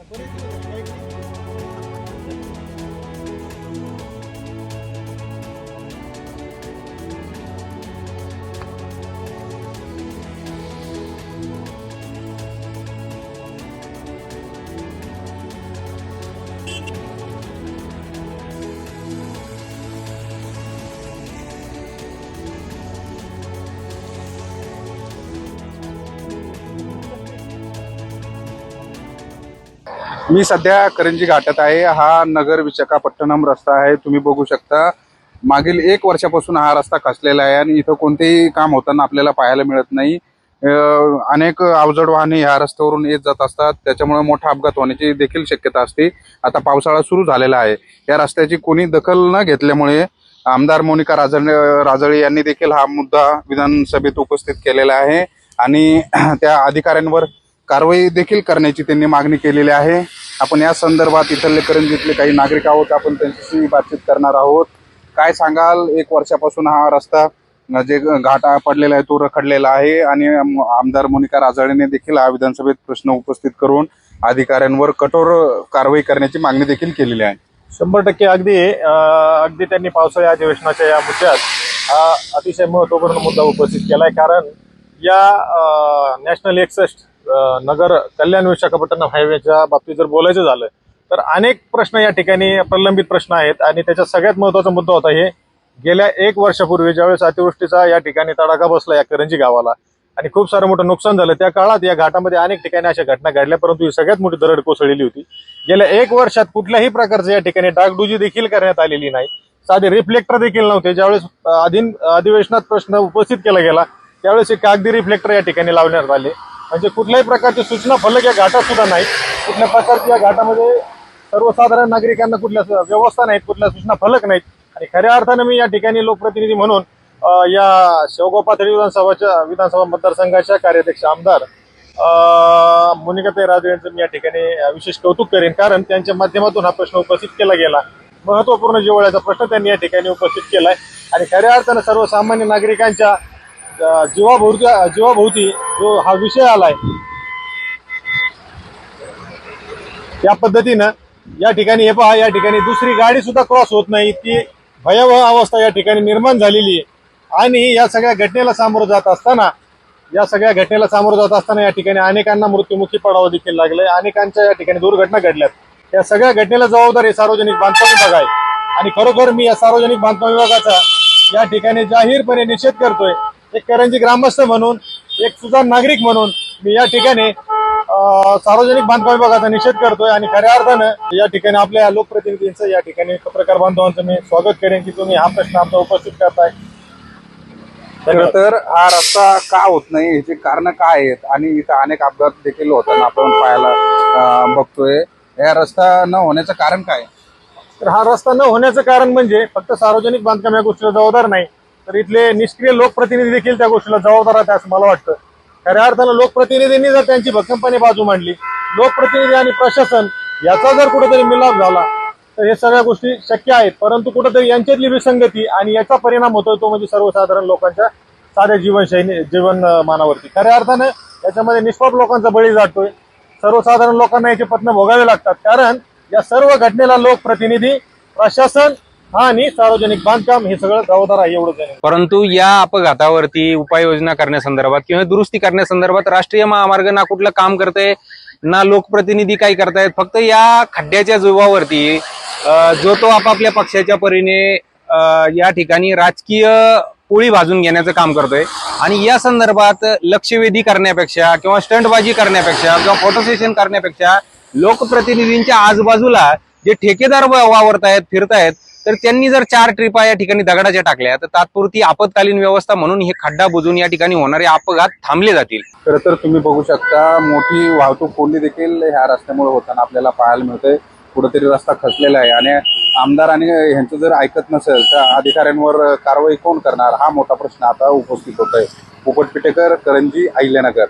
मी सध्या करंजी घाटात आहे। हा नगर विशाखापट्टणम रस्ता आहे। तुम्ही बघू शकता मागील 1 वर्षापासून हा रस्ता खचलेला आहे आणि इथं कोणतेही काम होताना आपल्याला पाहायला मिळत नाही। अनेक अवजड वाहने या रस्त्यावरून येत जात असतात, त्याच्यामुळे मोठा अपघात होण्याची देखील शक्यता असते। आता पावसाळा सुरू झालेला आहे, या रस्त्याची कोणी दखल न घेतल्यामुळे आमदार मोनिका राजळे यांनी देखील हा मुद्दा विधानसभेत उपस्थित केलेला आहे आणि त्या अधिकाऱ्यांवर कारवाई देखील करण्याची त्यांनी मागणी केलेली आहे। आपण या संदर्भात इथले करंजीतले काही नागरिक आहोत, आपण त्यांच्याशी बातचीत करणार आहोत। काय सांगाल, 1 वर्षापासून हा रस्ता जे घाट पडलेला आहे तो रखडलेला आहे आणि आमदार मोनिका राजळेने देखील हा विधानसभेत प्रश्न उपस्थित करून अधिकाऱ्यांवर कठोर कारवाई करण्याची मागणी देखील केलेली आहे। 100% अगदी त्यांनी पावसाळी अधिवेशनाच्या या मुद्द्यात हा अतिशय महत्त्वपूर्ण मुद्दा उपस्थित केलाय। कारण या नॅशनल एक्सेस्ट नगर कल्याण विशाखापट्टणम हायवेच्या बाबतीत जर बोलायचं झालं तर अनेक प्रश्न या ठिकाणी प्रलंबित प्रश्न आहेत आणि त्याच्यात सगळ्यात महत्त्वाचा मुद्दा होता हे गेल्या 1 वर्षापूर्वी ज्यावेळेस अतिवृष्टीचा या ठिकाणी तडाखा बसला या करंजी गावाला आणि खूप सारं मोठं नुकसान झालं, त्या काळात या घाटामध्ये अनेक ठिकाणी अशा घटना घडल्या, परंतु ही सगळ्यात मोठी दरड कोसळलेली होती। गेल्या 1 वर्षात कुठल्याही प्रकारचं या ठिकाणी डागडुजी देखील करण्यात आलेली नाही, साधे रिफ्लेक्टर देखील नव्हते। ज्यावेळेस अधिवेशनात प्रश्न उपस्थित केला गेला त्यावेळेस एक कागदी रिफ्लेक्टर या ठिकाणी लावण्यात आले, म्हणजे कुठल्याही प्रकारचे सूचना फलक या घाटात सुद्धा नाही। कुठल्या प्रकारच्या या घाटामध्ये सर्वसाधारण नागरिकांना कुठल्या व्यवस्था नाहीत, कुठल्या सूचना फलक नाहीत आणि खऱ्या अर्थानं मी या ठिकाणी लोकप्रतिनिधी म्हणून या शेवगाव पाथर्डी विधानसभा मतदारसंघाच्या कार्याध्यक्ष आमदार मोनिकाताई राजळे यांचं मी या ठिकाणी विशेष कौतुक करेन, कारण त्यांच्या माध्यमातून हा प्रश्न उपस्थित केला गेला। महत्त्वपूर्ण जिव्हाळ्याचा प्रश्न त्यांनी या ठिकाणी उपस्थित केलाय आणि खऱ्या अर्थानं सर्वसामान्य नागरिकांच्या जीवाभोवती जो हा विषय आलाय या पद्धतीनं या ठिकाणी हे पहा, या ठिकाणी दुसरी गाडी सुद्धा क्रॉस होत नाही, इतकी भयावह अवस्था या ठिकाणी निर्माण झालेली आहे। आणि या सगळ्या घटनेला सामोरं जात असताना या ठिकाणी अनेकांना मृत्युमुखी पडावं देखील लागलंय, अनेकांच्या या ठिकाणी दुर्घटना घडल्यात। या सगळ्या घटनेला जबाबदार हे सार्वजनिक बांधकाम विभाग आहे आणि खरोखर मी या सार्वजनिक बांधकाम विभागाचा या ठिकाणी जाहीरपणे निषेध करतोय। एक करंजी ग्रामस्थ म्हणून, एक सुजाण नागरिक म्हणून मी या ठिकाणी सार्वजनिक बांधकाम विभागाचा निषेध करतोय आणि खऱ्या अर्थानं या ठिकाणी आपल्या लोकप्रतिनिधींचं या ठिकाणी पत्रकार बांधवांचं मी स्वागत करेन की तुम्ही हा प्रश्न आमचा उपस्थित करताय। तर हा रस्ता का होत नाही, याची कारण काय आहेत आणि इथं अनेक अपघात देखील होताना आपण पाहायला बघतोय। या रस्ता न होण्याचं कारण काय? तर हा रस्ता न होण्याचं कारण म्हणजे फक्त सार्वजनिक बांधकाम या गोष्टीला जबाबदार नाही, तर इथले निष्क्रिय लोकप्रतिनिधी देखील त्या गोष्टीला जबाबदार आहेत असं मला वाटतं। खऱ्या अर्थानं लोकप्रतिनिधींनी जर त्यांची भक्कमपणे बाजू मांडली, लोकप्रतिनिधी आणि प्रशासन याचा जर कुठेतरी मिलाप झाला तर हे सगळ्या गोष्टी शक्य आहेत, परंतु कुठेतरी यांच्यातली विसंगती आणि याचा परिणाम होतोय तो म्हणजे सर्वसाधारण लोकांच्या साध्या जीवनमानावरती। खऱ्या अर्थानं याच्यामध्ये निष्पाप लोकांचा बळी जातोय, सर्वसाधारण लोकांना याचे पत्न भोगावे लागतात, कारण या सर्व घटनेला लोकप्रतिनिधी, प्रशासन आणि सार्वजनिक बांधकाम हे सगळं जबाबदार आहे एवढंच आहे। परंतु या अपघातावरती उपाययोजना करण्यासंदर्भात किंवा दुरुस्ती करण्यासंदर्भात राष्ट्रीय महामार्ग ना कुठलं काम करतंय ना लोकप्रतिनिधी काय करतायत। फक्त या खड्ड्याच्या जीवावरती जो तो आपापल्या पक्षाच्या परीने या ठिकाणी राजकीय पोळी भाजून घेण्याचं काम करतोय आणि या संदर्भात लक्षवेधी करण्यापेक्षा किंवा स्टंटबाजी करण्यापेक्षा किंवा फोटो सेशन करण्यापेक्षा लोकप्रतिनिधींच्या आजूबाजूला जे ठेकेदार वावरतायत, फिरतायत, तर त्यांनी जर 4 ट्रिपा या ठिकाणी दगडाच्या टाकल्या तर तात्पुरती आपत्कालीन व्यवस्था म्हणून हे खड्डा बुजून या ठिकाणी होणारे अपघात थांबले जातील। खरं तर तुम्ही बघू शकता मोठी वाहतूक कोंडी देखील ह्या रस्त्यामुळे होताना आपल्याला पाहायला मिळते। कुठेतरी रस्ता खचलेला आहे आणि आमदार आणि यांचं जर ऐकत नसेल तर अधिकाऱ्यांवर कारवाई कोण करणार, हा मोठा प्रश्न आता उपस्थित होतोय। पोपट पिटेकर, करंजी, अहिल्यानगर।